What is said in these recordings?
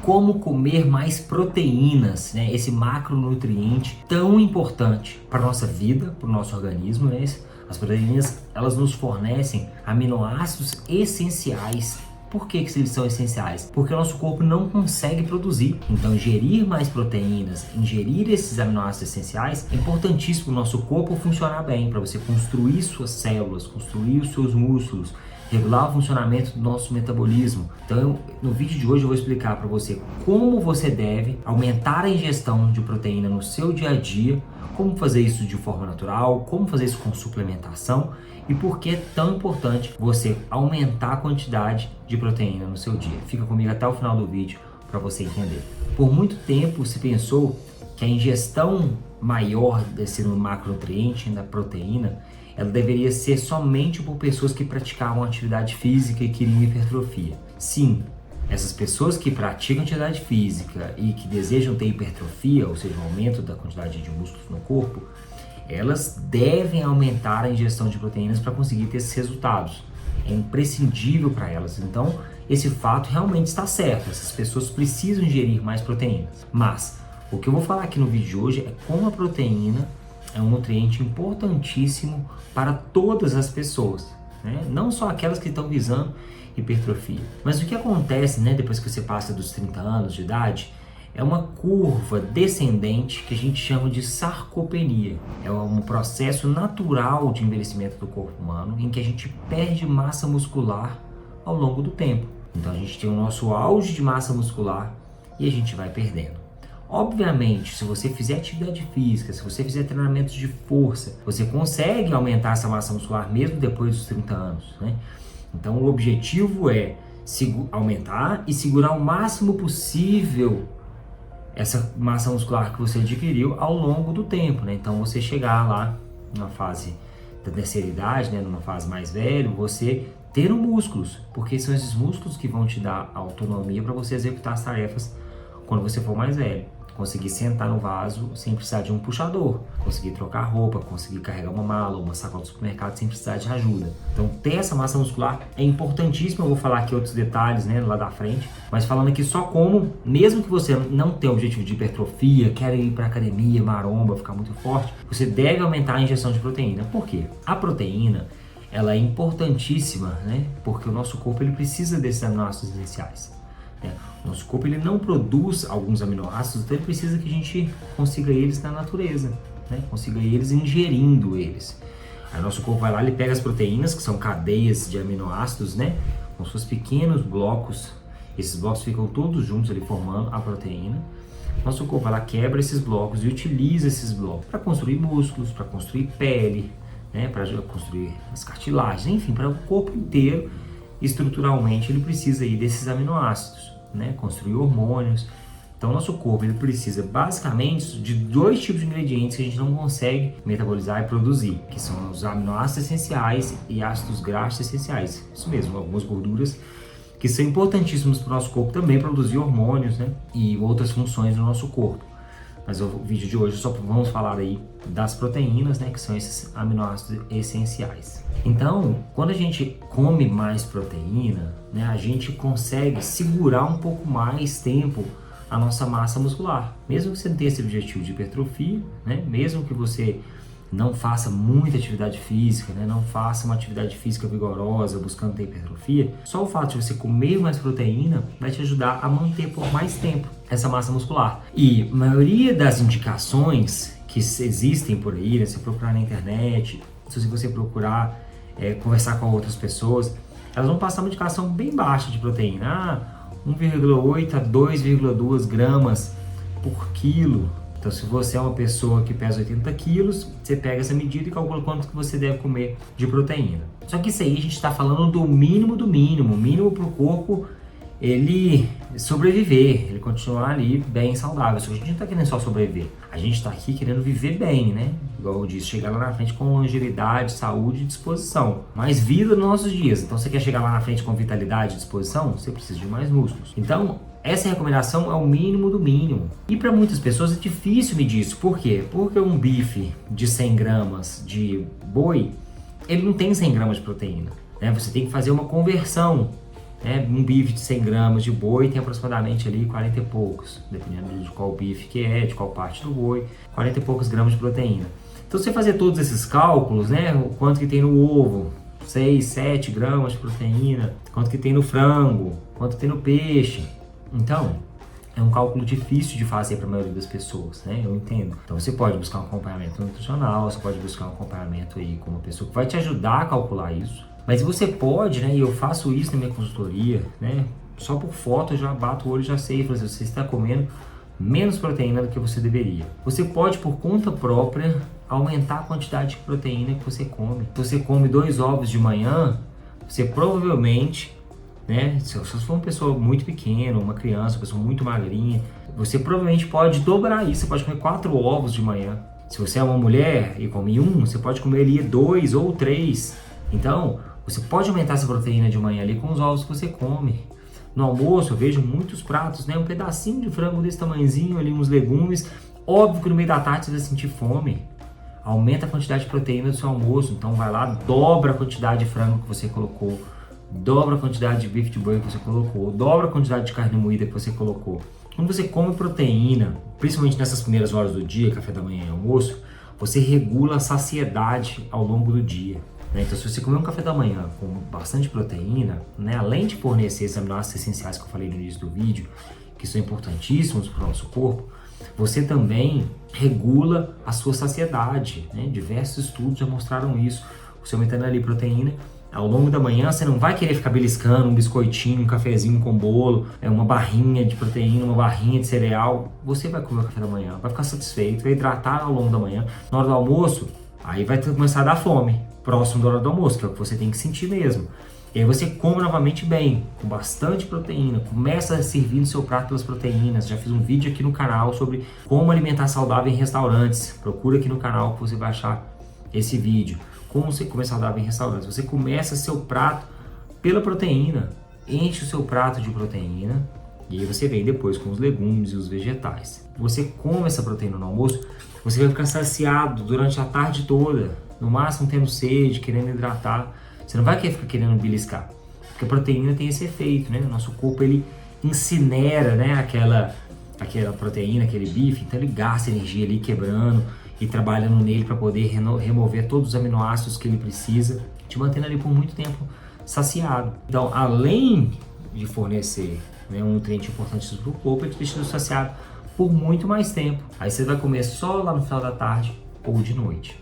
como comer mais proteínas, né? Esse macronutriente tão importante para a nossa vida, para o nosso organismo, né? As proteínas, elas nos fornecem aminoácidos essenciais. Por que eles são essenciais? Porque o nosso corpo não consegue produzir. Então, ingerir mais proteínas, ingerir esses aminoácidos essenciais é importantíssimo para o nosso corpo funcionar bem, para você construir suas células, construir os seus músculos, regular o funcionamento do nosso metabolismo. Então, no vídeo de hoje eu vou explicar para você como você deve aumentar a ingestão de proteína no seu dia a dia, como fazer isso de forma natural, como fazer isso com suplementação e por que é tão importante você aumentar a quantidade de proteína no seu dia. Fica comigo até o final do vídeo para você entender. Por muito tempo se pensou que a ingestão maior desse macronutriente, da proteína, ela deveria ser somente por pessoas que praticavam atividade física e queriam hipertrofia. Sim, essas pessoas que praticam atividade física e que desejam ter hipertrofia, ou seja, um aumento da quantidade de músculos no corpo, elas devem aumentar a ingestão de proteínas para conseguir ter esses resultados. É imprescindível para elas. Então, esse fato realmente está certo. Essas pessoas precisam ingerir mais proteínas. Mas, o que eu vou falar aqui no vídeo de hoje é como a proteína é um nutriente importantíssimo para todas as pessoas, né? Não só aquelas que estão visando hipertrofia. Mas o que acontece, né, depois que você passa dos 30 anos de idade, é uma curva descendente que a gente chama de sarcopenia. É um processo natural de envelhecimento do corpo humano em que a gente perde massa muscular ao longo do tempo. Então a gente tem o nosso auge de massa muscular e a gente vai perdendo. Obviamente, se você fizer atividade física, se você fizer treinamentos de força, você consegue aumentar essa massa muscular mesmo depois dos 30 anos, né? Então o objetivo é aumentar e segurar o máximo possível essa massa muscular que você adquiriu ao longo do tempo, né? Então você chegar lá na fase da terceira idade, né, numa fase mais velha, você ter músculos, porque são esses músculos que vão te dar autonomia para você executar as tarefas quando você for mais velho. Conseguir sentar no vaso sem precisar de um puxador, conseguir trocar roupa, conseguir carregar uma mala ou uma sacola do supermercado sem precisar de ajuda. Então ter essa massa muscular é importantíssimo. Eu vou falar aqui outros detalhes, né, lá da frente, mas falando aqui só como, mesmo que você não tenha objetivo de hipertrofia, quer ir para academia, maromba, ficar muito forte, você deve aumentar a ingestão de proteína. Por quê? A proteína, ela é importantíssima, né, porque o nosso corpo ele precisa desses aminoácidos essenciais. Nosso corpo ele não produz alguns aminoácidos, então ele precisa que a gente consiga eles na natureza, né? Consiga eles ingerindo eles. Aí nosso corpo vai lá, ele pega as proteínas, que são cadeias de aminoácidos, né? Com seus pequenos blocos. Esses blocos ficam todos juntos ali formando a proteína. Nosso corpo vai lá, quebra esses blocos e utiliza esses blocos para construir músculos, para construir pele, né? Para construir as cartilagens, enfim, para o corpo inteiro. Estruturalmente ele precisa aí desses aminoácidos, né? Construir hormônios. Então nosso corpo ele precisa basicamente de dois tipos de ingredientes que a gente não consegue metabolizar e produzir, que são os aminoácidos essenciais e ácidos graxos essenciais. Isso mesmo, algumas gorduras que são importantíssimos para o nosso corpo também produzir hormônios, né? E outras funções do nosso corpo. Mas o vídeo de hoje só vamos falar aí das proteínas, né, que são esses aminoácidos essenciais. Então, quando a gente come mais proteína, né, a gente consegue segurar um pouco mais tempo a nossa massa muscular. Mesmo que você não tenha esse objetivo de hipertrofia, né, mesmo que você não faça muita atividade física, né, não faça uma atividade física vigorosa buscando ter hipertrofia, só o fato de você comer mais proteína vai te ajudar a manter por mais tempo essa massa muscular. E a maioria das indicações que existem por aí, né, se você procurar na internet, se você procurar conversar com outras pessoas, elas vão passar uma indicação bem baixa de proteína, 1,8 a 2,2 gramas por quilo. Então, se você é uma pessoa que pesa 80 quilos, você pega essa medida e calcula quanto que você deve comer de proteína. Só que isso aí a gente está falando do mínimo do mínimo. O mínimo para o corpo ele sobreviver, ele continuar ali bem saudável. Só que a gente não está querendo só sobreviver. A gente está aqui querendo viver bem, né? Igual eu disse, chegar lá na frente com longevidade, saúde e disposição. Mais vida nos nossos dias. Então, você quer chegar lá na frente com vitalidade e disposição? Você precisa de mais músculos. Então, essa recomendação é o mínimo do mínimo. E para muitas pessoas é difícil medir isso. Por quê? Porque um bife de 100 gramas de boi, ele não tem 100 gramas de proteína, né? Você tem que fazer uma conversão né? Um bife de 100 gramas de boi tem aproximadamente ali 40 e poucos, dependendo de qual bife que é, de qual parte do boi, 40 e poucos gramas de proteína. Então, você fazer todos esses cálculos, né? O quanto que tem no ovo, 6, 7 gramas de proteína, quanto que tem no frango, quanto tem no peixe. Então, é um cálculo difícil de fazer para a maioria das pessoas, né? Eu entendo. Então, você pode buscar um acompanhamento nutricional, você pode buscar um acompanhamento aí com uma pessoa que vai te ajudar a calcular isso. Mas você pode, né? E eu faço isso na minha consultoria, né? Só por foto eu já bato o olho e já sei, por exemplo, você está comendo menos proteína do que você deveria. Você pode, por conta própria, aumentar a quantidade de proteína que você come. Se você come 2 ovos de manhã, você provavelmente, né, se você for uma pessoa muito pequena, uma criança, uma pessoa muito magrinha, você provavelmente pode dobrar isso. Você pode comer 4 ovos de manhã. Se você é uma mulher e come 1, você pode comer ali 2 ou 3. Então, você pode aumentar essa proteína de manhã ali com os ovos que você come. No almoço eu vejo muitos pratos, né? Um pedacinho de frango desse tamanhozinho ali, uns legumes. Óbvio que no meio da tarde você vai sentir fome. Aumenta a quantidade de proteína do seu almoço. Então vai lá, dobra a quantidade de frango que você colocou. Dobra a quantidade de bife de boi que você colocou. Dobra a quantidade de carne moída que você colocou. Quando você come proteína, principalmente nessas primeiras horas do dia, café da manhã e almoço, você regula a saciedade ao longo do dia. Então, se você comer um café da manhã com bastante proteína, né, além de fornecer esses aminoácidos essenciais que eu falei no início do vídeo, que são importantíssimos para o nosso corpo, você também regula a sua saciedade. Né? Diversos estudos já mostraram isso. Você aumentando ali proteína, ao longo da manhã você não vai querer ficar beliscando um biscoitinho, um cafezinho com bolo, uma barrinha de proteína, uma barrinha de cereal. Você vai comer o café da manhã, vai ficar satisfeito, vai hidratar ao longo da manhã. Na hora do almoço, aí vai começar a dar fome. Próximo da hora do almoço, que é o que você tem que sentir mesmo. E aí você come novamente bem, com bastante proteína, começa a servir no seu prato pelas proteínas. Já fiz um vídeo aqui no canal sobre como alimentar saudável em restaurantes. Procura aqui no canal que você vai achar esse vídeo. Como você comer saudável em restaurantes. Você começa seu prato pela proteína, enche o seu prato de proteína e aí você vem depois com os legumes e os vegetais. Você come essa proteína no almoço, você vai ficar saciado durante a tarde toda. No máximo tendo sede, querendo hidratar. Você não vai ficar querendo beliscar. Porque a proteína tem esse efeito, né? O nosso corpo, ele incinera, né? aquela proteína, aquele bife. Então ele gasta energia ali quebrando e trabalhando nele para poder remover todos os aminoácidos que ele precisa, te mantendo ali por muito tempo saciado. Então, além de fornecer, né, um nutriente importante para o corpo, ele te deixa saciado por muito mais tempo. Aí você vai comer só lá no final da tarde ou de noite.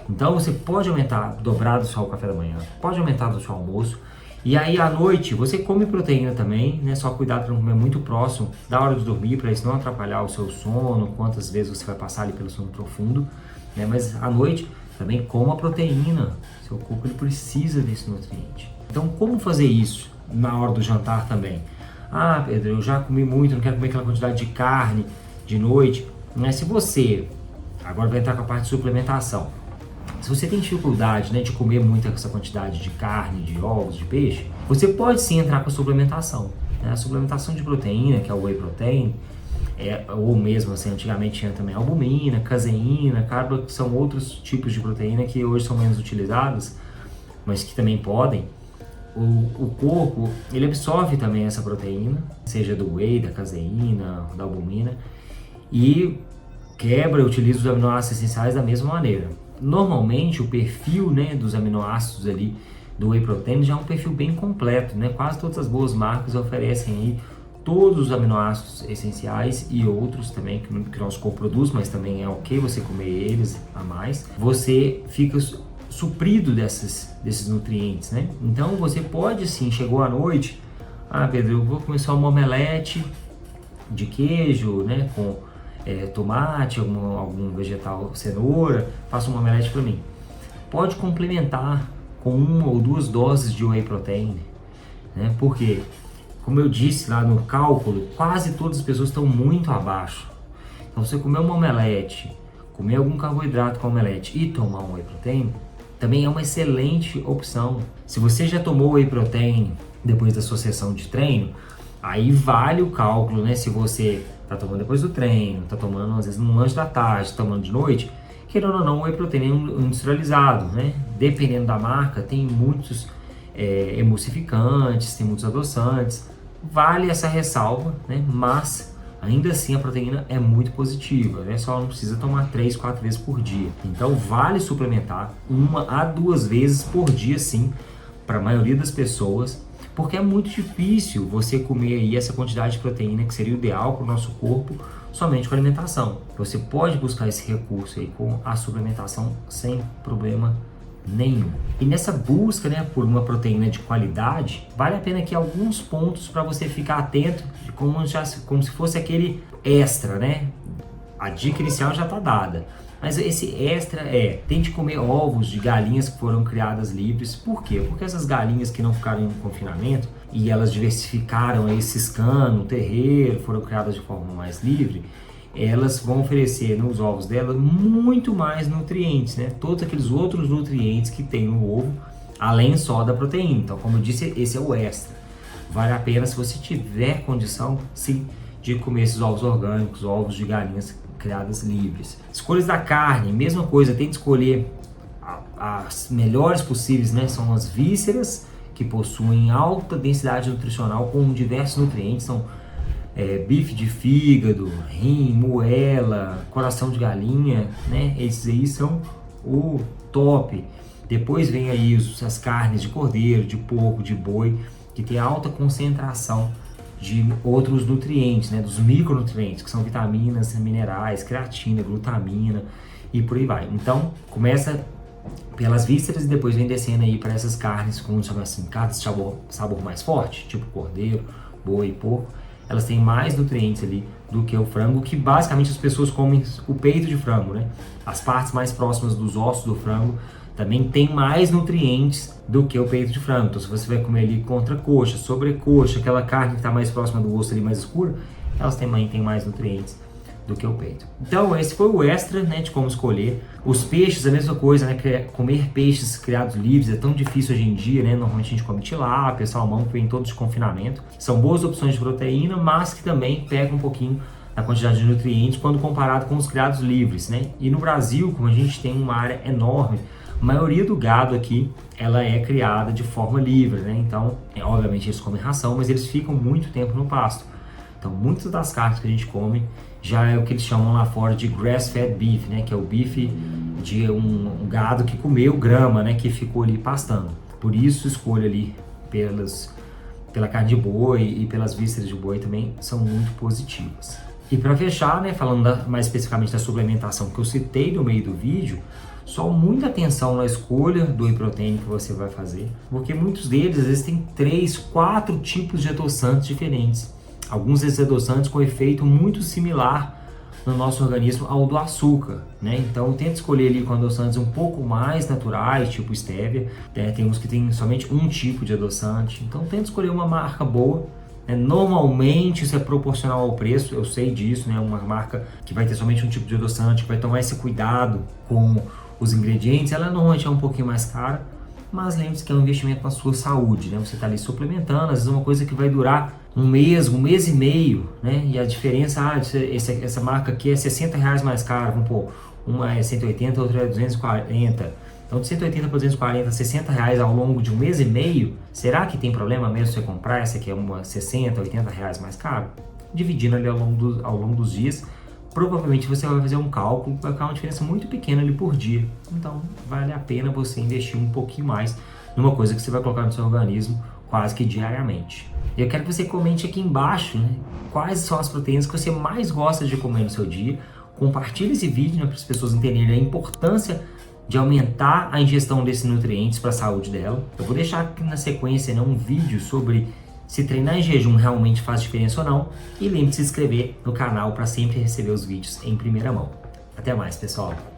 Então você pode aumentar, dobrar do seu café da manhã, pode aumentar do seu almoço. E aí à noite você come proteína também, né? Só cuidado para não comer muito próximo da hora de dormir, para isso não atrapalhar o seu sono, quantas vezes você vai passar ali pelo sono profundo, né? Mas à noite também coma proteína, seu corpo ele precisa desse nutriente. Então como fazer isso na hora do jantar também? Ah, Pedro, eu já comi muito, não quero comer aquela quantidade de carne de noite. Mas se você, agora vai entrar com a parte de suplementação. Se você tem dificuldade, né, de comer muita essa quantidade de carne, de ovos, de peixe, você pode sim entrar com a suplementação. Né? A suplementação de proteína, que é o whey protein, ou mesmo assim, antigamente tinha também albumina, caseína, carbo, que são outros tipos de proteína que hoje são menos utilizadas, mas que também podem. O corpo, ele absorve também essa proteína, seja do whey, da caseína, da albumina, e quebra e utiliza os aminoácidos essenciais da mesma maneira. Normalmente o perfil, né, dos aminoácidos ali do whey protein já é um perfil bem completo, né? Quase todas as boas marcas oferecem aí todos os aminoácidos essenciais e outros também que o nosso corpo produz, mas também é ok você comer eles a mais. Você fica suprido desses nutrientes, né? Então você pode sim, chegou à noite, Pedro, eu vou comer só uma omelete de queijo, né, com tomate, algum vegetal, cenoura, faça uma omelete para mim. Pode complementar com 1 ou 2 doses de whey protein, né? Porque, como eu disse lá no cálculo, quase todas as pessoas estão muito abaixo. Então, você comer uma omelete, comer algum carboidrato com omelete e tomar um whey protein, também é uma excelente opção. Se você já tomou whey protein depois da sua sessão de treino, aí vale o cálculo, né? Se você tá tomando depois do treino, tá tomando às vezes no lanche da tarde, tomando de noite, querendo ou não, o whey protein é industrializado, né? Dependendo da marca, tem muitos emulsificantes, tem muitos adoçantes. Vale essa ressalva, né? Mas ainda assim a proteína é muito positiva, né? Só não precisa tomar 3, 4 vezes por dia. Então vale suplementar 1 a 2 vezes por dia, sim, para a maioria das pessoas, porque é muito difícil você comer aí essa quantidade de proteína que seria o ideal para o nosso corpo somente com alimentação. Você pode buscar esse recurso aí com a suplementação sem problema nenhum. E nessa busca, né, por uma proteína de qualidade, vale a pena aqui alguns pontos para você ficar atento, como se fosse aquele extra, né? A dica inicial já está dada. Mas esse extra tente comer ovos de galinhas que foram criadas livres. Por quê? Porque essas galinhas que não ficaram em confinamento e elas diversificaram aí, ciscando no terreiro, foram criadas de forma mais livre, elas vão oferecer nos ovos delas muito mais nutrientes, né? Todos aqueles outros nutrientes que tem no ovo, além só da proteína. Então, como eu disse, esse é o extra. Vale a pena, se você tiver condição, sim, de comer esses ovos orgânicos, ovos de galinhas criadas livres. Escolhas da carne, mesma coisa, tente escolher as melhores possíveis, né? São as vísceras, que possuem alta densidade nutricional com diversos nutrientes, são bife de fígado, rim, moela, coração de galinha, né? Esses aí são o top. Depois vem aí as carnes de cordeiro, de porco, de boi, que tem alta concentração de outros nutrientes, né? Dos micronutrientes, que são vitaminas, minerais, creatina, glutamina e por aí vai. Então, começa pelas vísceras e depois vem descendo aí para essas carnes, como chama assim, carnes de sabor mais forte, tipo cordeiro, boi e porco. Elas têm mais nutrientes ali do que o frango, que basicamente as pessoas comem o peito de frango, né? As partes mais próximas dos ossos do frango também tem mais nutrientes do que o peito de frango. Então, se você vai comer ali contracoxa, sobrecoxa, aquela carne que está mais próxima do osso ali, mais escura, elas também têm mais nutrientes do que o peito. Então, esse foi o extra, né, de como escolher. Os peixes, a mesma coisa, né? Comer peixes criados livres é tão difícil hoje em dia, né? Normalmente a gente come tilápia, salmão, que vem todos de confinamento. São boas opções de proteína, mas que também pegam um pouquinho a quantidade de nutrientes quando comparado com os criados livres, né? E no Brasil, como a gente tem uma área enorme, a maioria do gado aqui, ela é criada de forma livre, né? Então, obviamente eles comem ração, mas eles ficam muito tempo no pasto. Então, muitas das carnes que a gente come já é o que eles chamam lá fora de grass-fed beef, né? Que é o bife de um gado que comeu grama, né? Que ficou ali pastando. Por isso, escolha ali pela carne de boi e pelas vísceras de boi também são muito positivas. E para fechar, né? Falando mais especificamente da suplementação que eu citei no meio do vídeo, só muita atenção na escolha do whey protein que você vai fazer, porque muitos deles às vezes têm 3, 4 tipos de adoçantes diferentes. Alguns desses adoçantes com efeito muito similar no nosso organismo ao do açúcar, né? Então tenta escolher ali com adoçantes um pouco mais naturais, tipo stevia, né? Tem uns que tem somente um tipo de adoçante, então tenta escolher uma marca boa. Normalmente isso é proporcional ao preço, eu sei disso, né? Uma marca que vai ter somente um tipo de adoçante, que vai tomar esse cuidado com os ingredientes, ela normalmente é um pouquinho mais cara, mas lembre-se que é um investimento na sua saúde, né? Você está ali suplementando, às vezes é uma coisa que vai durar um mês e meio, né? E a diferença, essa marca aqui é R$60 mais cara, vamos pôr, uma é 180, outra é 240. Então de 180 para 240, R$60 ao longo de um mês e meio, será que tem problema mesmo você comprar essa que é uma 60, R$80 mais caro? Dividindo ali ao longo dos dias, provavelmente você vai fazer um cálculo, vai ficar uma diferença muito pequena ali por dia. Então vale a pena você investir um pouquinho mais numa coisa que você vai colocar no seu organismo quase que diariamente. E eu quero que você comente aqui embaixo, né, quais são as proteínas que você mais gosta de comer no seu dia. Compartilhe esse vídeo, né, para as pessoas entenderem a importância de aumentar a ingestão desses nutrientes para a saúde dela. Eu vou deixar aqui na sequência, né, um vídeo sobre se treinar em jejum realmente faz diferença ou não. E lembre-se de se inscrever no canal para sempre receber os vídeos em primeira mão. Até mais, pessoal!